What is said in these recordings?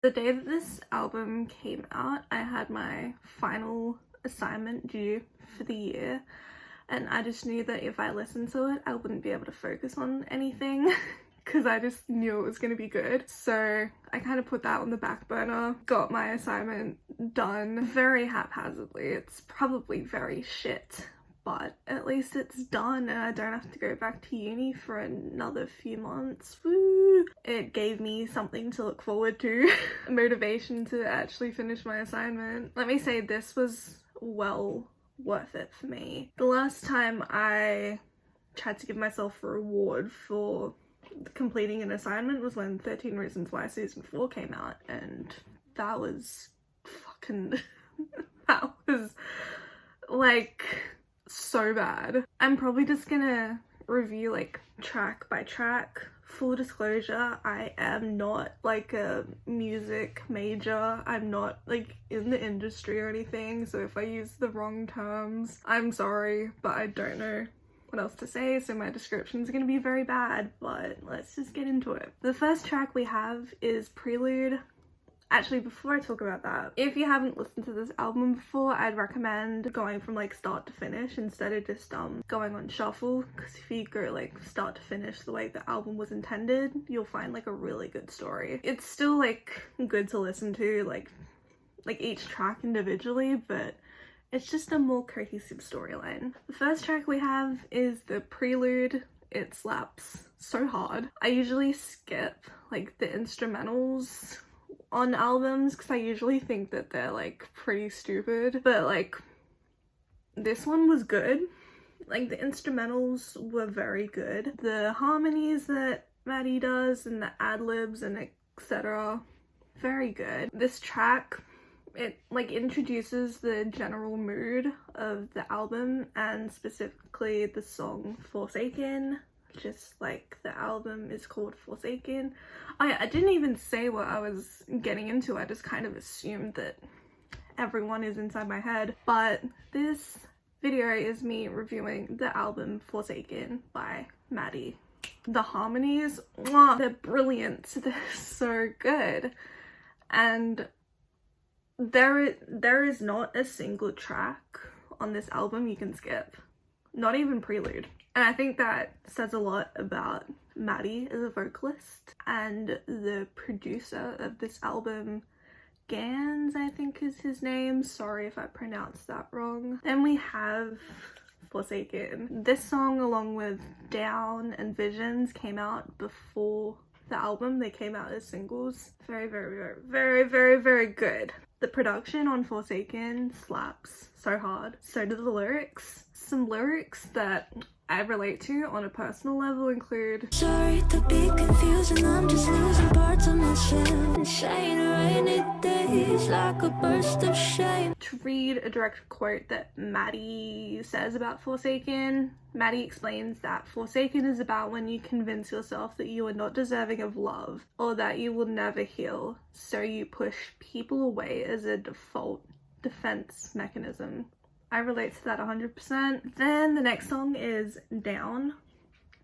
The day that this album came out, I had my final assignment due for the year, and I just knew that if I listened to it, I wouldn't be able to focus on anything because I just knew it was going to be good. So I kind of put that on the back burner, got my assignment done very haphazardly. It's probably very shit, but at least it's done and I don't have to go back to uni for another few months. Woo! It gave me something to look forward to, motivation to actually finish my assignment. Let me say, this was well worth it for me. The last time I tried to give myself a reward for completing an assignment was when 13 Reasons Why season 4 came out, and that was fucking that was like so bad. I'm probably just gonna review like track by track. Full disclosure, I am not like a music major. I'm not like in the industry or anything, so if I use the wrong terms, I'm sorry, but I don't know what else to say, so my description's gonna be very bad, but let's just get into it. The first track we have is Prelude. Actually, before I talk about that, if you haven't listened to this album before, I'd recommend going from like start to finish instead of just going on shuffle, because if you go like start to finish the way the album was intended, you'll find like a really good story. It's still like good to listen to like each track individually, but it's just a more cohesive storyline. The first track we have is the Prelude. It slaps so hard. I usually skip like the instrumentals on albums because I usually think that they're like pretty stupid, but like this one was good. Like the instrumentals were very good. The harmonies that Maddie does and the ad-libs and etc. very good. This track, it like introduces the general mood of the album, and specifically the song Forsaken. Just like the album is called Forsaken. I didn't even say what I was getting into. I just kind of assumed that everyone is inside my head. But this video is me reviewing the album Forsaken by Maddie. The harmonies, mwah, they're brilliant. They're so good. And there is not a single track on this album you can skip. Not even Prelude. And I think that says a lot about Maddie as a vocalist, and the producer of this album, Gans, I think is his name. Sorry if I pronounced that wrong. Then we have Forsaken. This song, along with Down and Visions, came out before the album. They came out as singles. Very, very, very, very, very, very good. The production on Forsaken slaps so hard. So do the lyrics. Some lyrics that I relate to on a personal level include, sorry to be confusing, I'm just losing parts of myself. Saying rainy days like a burst of shame. To read a direct quote that Maddie says about Forsaken, Maddie explains that Forsaken is about when you convince yourself that you are not deserving of love or that you will never heal, so you push people away as a default defense mechanism. I relate to that 100%. Then the next song is Down.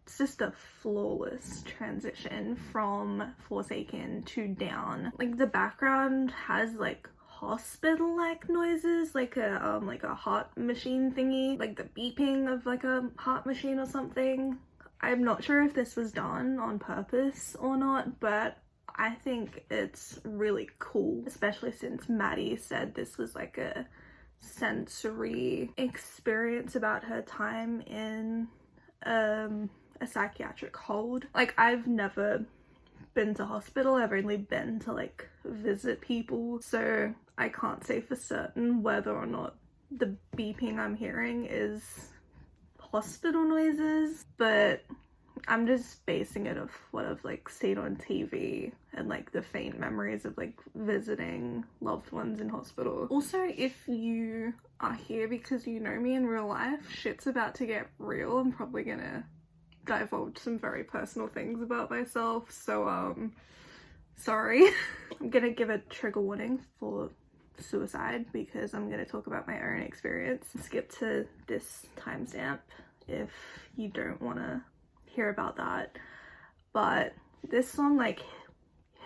It's just a flawless transition from Forsaken to Down. Like the background has like hospital-like noises, like a heart machine thingy, like the beeping of like a heart machine or something. I'm not sure if this was done on purpose or not, but I think it's really cool, especially since Maddie said this was like a sensory experience about her time in a psychiatric hold. Like, I've never been to hospital, I've only been to like visit people, so I can't say for certain whether or not the beeping I'm hearing is hospital noises, but I'm just basing it off what I've like seen on TV and like the faint memories of like visiting loved ones in hospital. Also, if you are here because you know me in real life, shit's about to get real. I'm probably gonna divulge some very personal things about myself, so sorry. I'm gonna give a trigger warning for suicide because I'm gonna talk about my own experience. Skip to this timestamp if you don't want to hear about that. But this song like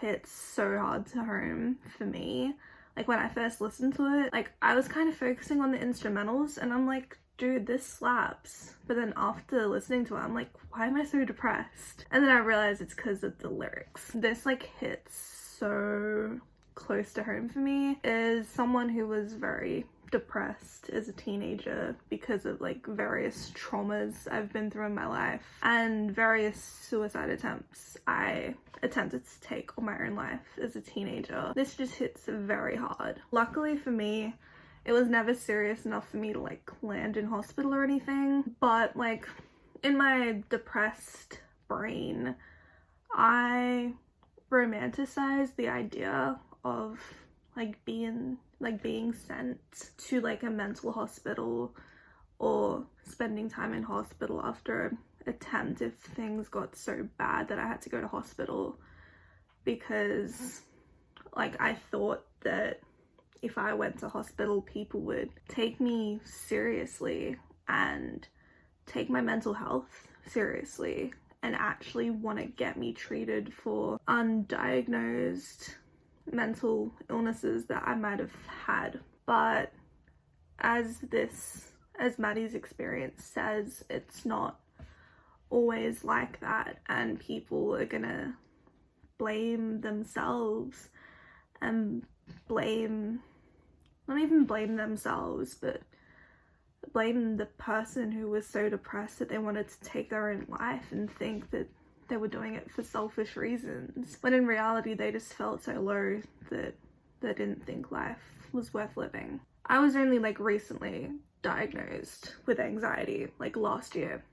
hits so hard to home for me. Like when I first listened to it, like I was kind of focusing on the instrumentals and I'm like, dude, this slaps. But then after listening to it, I'm like, why am I so depressed? And then I realized it's because of the lyrics. This like hits so close to home for me. As someone who was very depressed as a teenager because of like various traumas I've been through in my life and various suicide attempts I attempted to take on my own life as a teenager, this just hits very hard. Luckily for me, it was never serious enough for me to like land in hospital or anything, but like in my depressed brain, I romanticized the idea of like being sent to like a mental hospital or spending time in hospital after an attempt if things got so bad that I had to go to hospital, because like I thought that if I went to hospital, people would take me seriously and take my mental health seriously and actually want to get me treated for undiagnosed mental illnesses that I might have had. But as Maddie's experience says, it's not always like that, and people are gonna blame themselves and not even blame themselves, but blame the person who was so depressed that they wanted to take their own life and think that they were doing it for selfish reasons, when in reality they just felt so low that they didn't think life was worth living. I was only like recently diagnosed with anxiety like last year,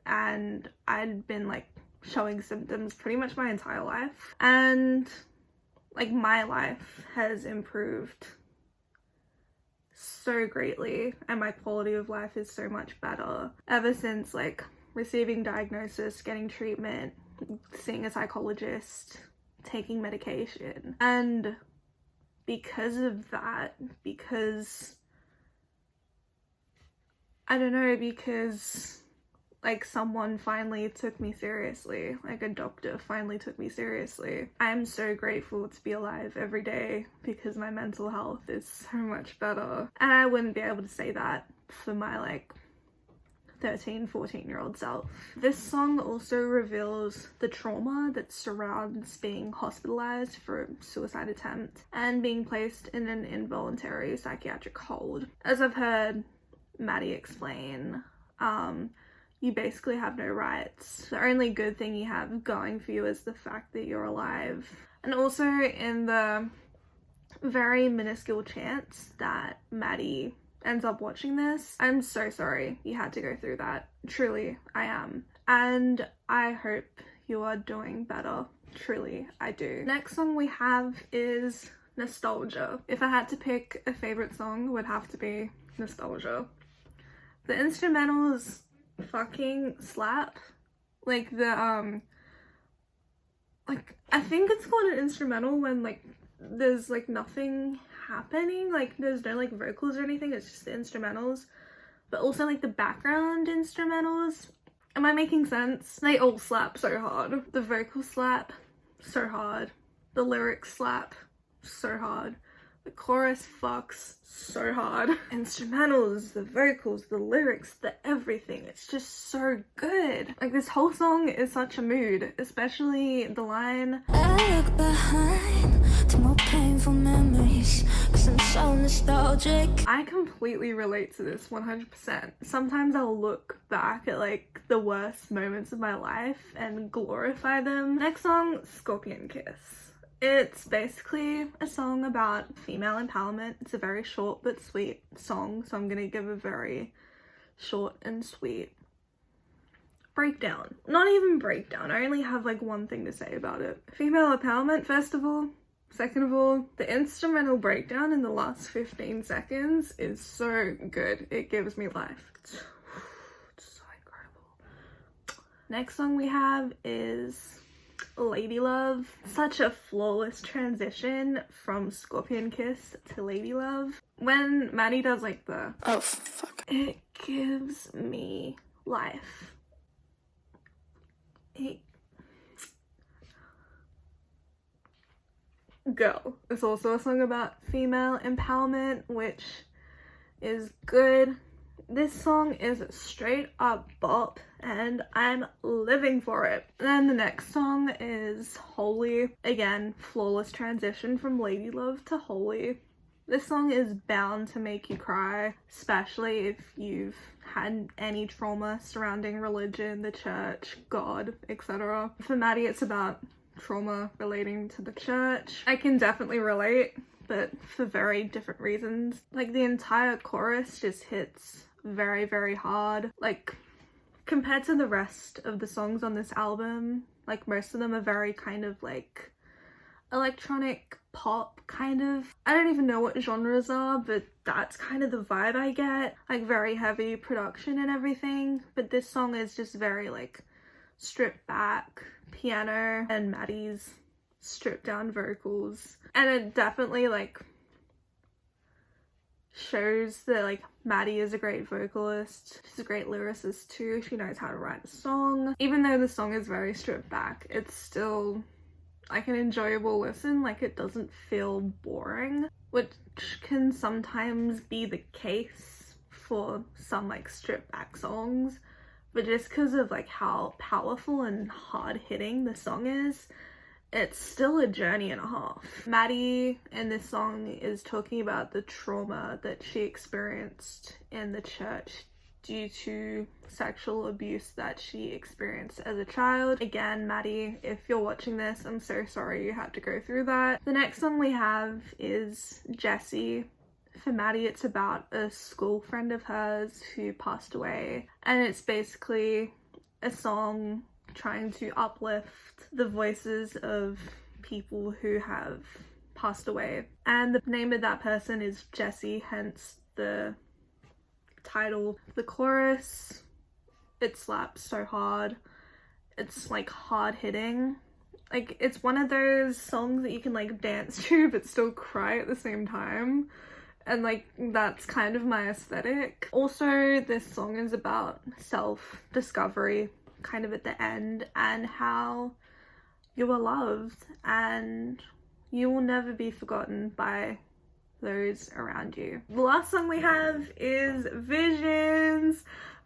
and I'd been like showing symptoms pretty much my entire life, and like my life has improved so greatly and my quality of life is so much better ever since like receiving diagnosis, getting treatment, seeing a psychologist, taking medication. And because of that, because like someone finally took me seriously, like a doctor finally took me seriously, I'm so grateful to be alive every day because my mental health is so much better. And I wouldn't be able to say that for my like 14-year-old self. This song also reveals the trauma that surrounds being hospitalized for a suicide attempt and being placed in an involuntary psychiatric hold. As I've heard Maddie explain, you basically have no rights. The only good thing you have going for you is the fact that you're alive. And also in the very minuscule chance that Maddie ends up watching this, I'm so sorry you had to go through that. Truly, I am. And I hope you are doing better. Truly, I do. Next song we have is Nostalgia. If I had to pick a favorite song, it would have to be Nostalgia. The instrumentals fucking slap. Like the like I think it's called an instrumental when like there's like nothing happening, like there's no like vocals or anything, it's just the instrumentals, but also like the background instrumentals. Am I making sense? They all slap so hard. The vocals slap so hard, the lyrics slap so hard, the chorus fucks so hard. Instrumentals, the vocals, the lyrics, the everything, it's just so good. Like this whole song is such a mood, especially the line, I look behind to more painful memories, 'cause I'm so nostalgic. I completely relate to this 100%. Sometimes I'll look back at like the worst moments of my life and glorify them. Next song, Scorpion Kiss. It's basically a song about female empowerment. It's a very short but sweet song, so I'm gonna give a very short and sweet breakdown. Not even breakdown, I only have like one thing to say about it. Female empowerment, first of all. Second of all, the instrumental breakdown in the last 15 seconds is so good. It gives me life. It's so incredible. Next song we have is Lady Love. Such a flawless transition from Scorpion Kiss to Lady Love. When Maddie does like the oh fuck, it gives me life. Girl. It's also a song about female empowerment, which is good. This song is a straight up bop and I'm living for it. And then the next song is Holy. Again, flawless transition from Lady Love to Holy. This song is bound to make you cry, especially if you've had any trauma surrounding religion, the church, God, etc. For Maddie, it's about trauma relating to the church. I can definitely relate, but for very different reasons. Like, the entire chorus just hits very, very hard. Like, compared to the rest of the songs on this album, like, most of them are very kind of like electronic pop kind of. I don't even know what genres are, but that's kind of the vibe I get. Like, very heavy production and everything, but this song is just very like stripped back piano and Maddie's stripped down vocals, and it definitely like shows that like Maddie is a great vocalist. She's a great lyricist too. She knows how to write a song. Even though the song is very stripped back, it's still like an enjoyable listen. Like, it doesn't feel boring, which can sometimes be the case for some like stripped back songs, but just because of like how powerful and hard hitting the song is, it's still a journey and a half. Maddie in this song is talking about the trauma that she experienced in the church due to sexual abuse that she experienced as a child. Again, Maddie, if you're watching this, I'm so sorry you had to go through that. The next song we have is Jessie. For Maddie, it's about a school friend of hers who passed away, and it's basically a song trying to uplift the voices of people who have passed away. And the name of that person is Jessie, hence the title. The chorus, it slaps so hard. It's like hard hitting. Like, it's one of those songs that you can like dance to but still cry at the same time. And like, that's kind of my aesthetic. Also, this song is about self-discovery kind of at the end, and how you are loved and you will never be forgotten by those around you. The last song we have is Visions.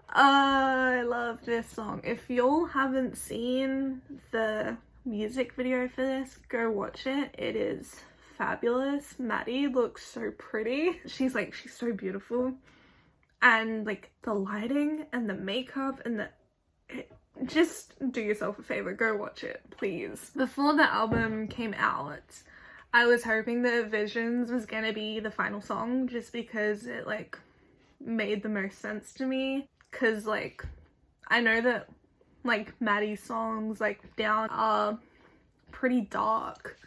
I love this song. If y'all haven't seen the music video for this, go watch it. It is fabulous. Maddie looks so pretty. She's so beautiful, and like the lighting and the makeup and just do yourself a favor, go watch it, please. Before the album came out, I was hoping that Visions was gonna be the final song, just because it like made the most sense to me. Cause like, I know that like Maddie's songs like Down are pretty dark,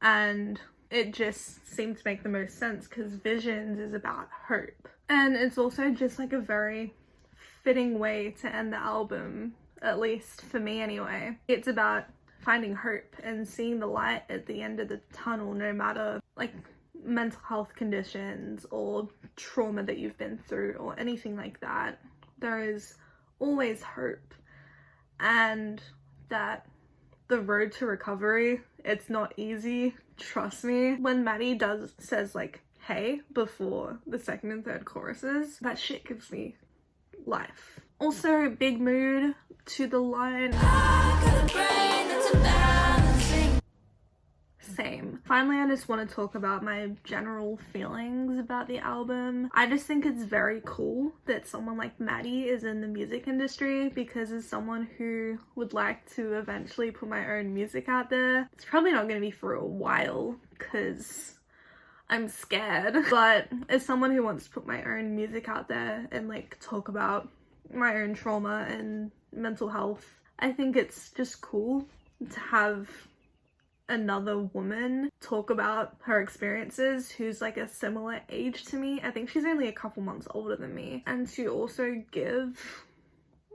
and it just seemed to make the most sense because Visions is about hope. And it's also just like a very fitting way to end the album, at least for me anyway. It's about finding hope and seeing the light at the end of the tunnel, no matter like mental health conditions or trauma that you've been through or anything like that. There is always hope, and that the road to recovery, it's not easy, trust me. When Maddie says like hey before the second and third choruses, that shit gives me life. Also, big mood to the line Same. Finally, I just want to talk about my general feelings about the album. I just think it's very cool that someone like Maddie is in the music industry, because as someone who would like to eventually put my own music out there, it's probably not going to be for a while because I'm scared, but as someone who wants to put my own music out there and like talk about my own trauma and mental health, I think it's just cool to have another woman talk about her experiences who's like a similar age to me. I think she's only a couple months older than me, and to also give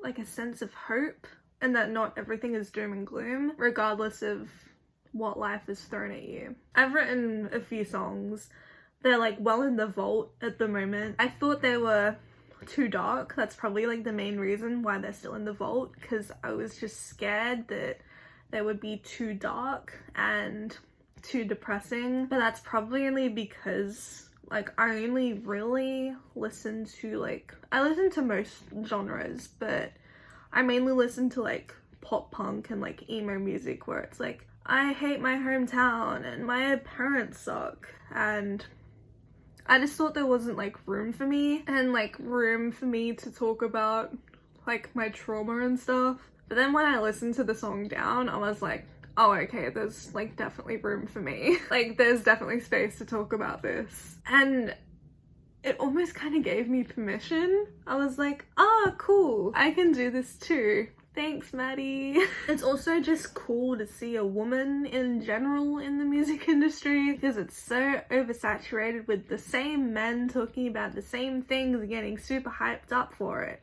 like a sense of hope, and that not everything is doom and gloom regardless of what life has thrown at you. I've written a few songs. They're like well in the vault at the moment. I thought they were too dark. That's probably like the main reason why they're still in the vault, because I was just scared that they would be too dark and too depressing, but that's probably only because like I only really listen to like, I listen to most genres, but I mainly listen to like pop punk and like emo music where it's like, I hate my hometown and my parents suck, and I just thought there wasn't like room for me to talk about like my trauma and stuff. But then when I listened to the song Down, I was like, oh okay, there's like definitely room for me. Like there's definitely space to talk about this. And it almost kind of gave me permission. I was like, ah, cool, I can do this too. Thanks, Maddie. It's also just cool to see a woman in general in the music industry, because it's so oversaturated with the same men talking about the same things and getting super hyped up for it.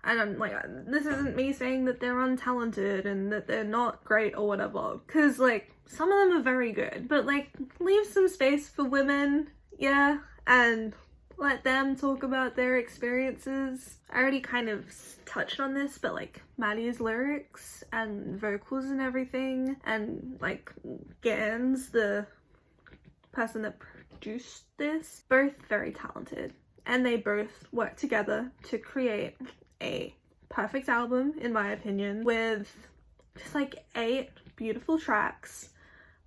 And I'm like, this isn't me saying that they're untalented and that they're not great or whatever, because like some of them are very good, but like leave some space for women, yeah, and let them talk about their experiences. I already kind of touched on this, but like Maddie's lyrics and vocals and everything, and like Gans, the person that produced this, both very talented, and they both work together to create a perfect album, in my opinion, with just like 8 beautiful tracks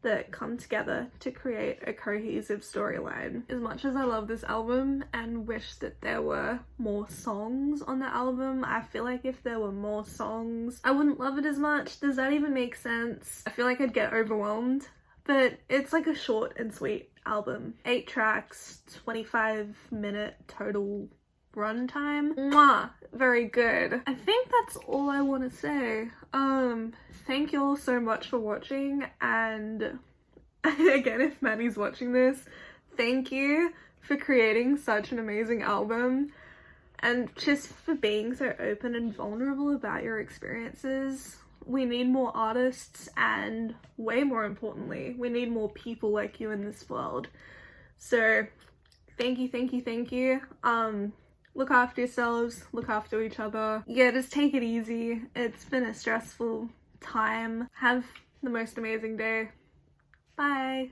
that come together to create a cohesive storyline. As much as I love this album and wish that there were more songs on the album, I feel like if there were more songs, I wouldn't love it as much. Does that even make sense? I feel like I'd get overwhelmed, but it's like a short and sweet album. 8 tracks, 25-minute total runtime. Mwah! Very good. I think that's all I want to say. Thank you all so much for watching, and again, if Maddie's watching this, thank you for creating such an amazing album and just for being so open and vulnerable about your experiences. We need more artists, and way more importantly, we need more people like you in this world. So thank you, thank you, thank you. Look after yourselves, look after each other. Yeah, just take it easy. It's been a stressful time. Have the most amazing day. Bye.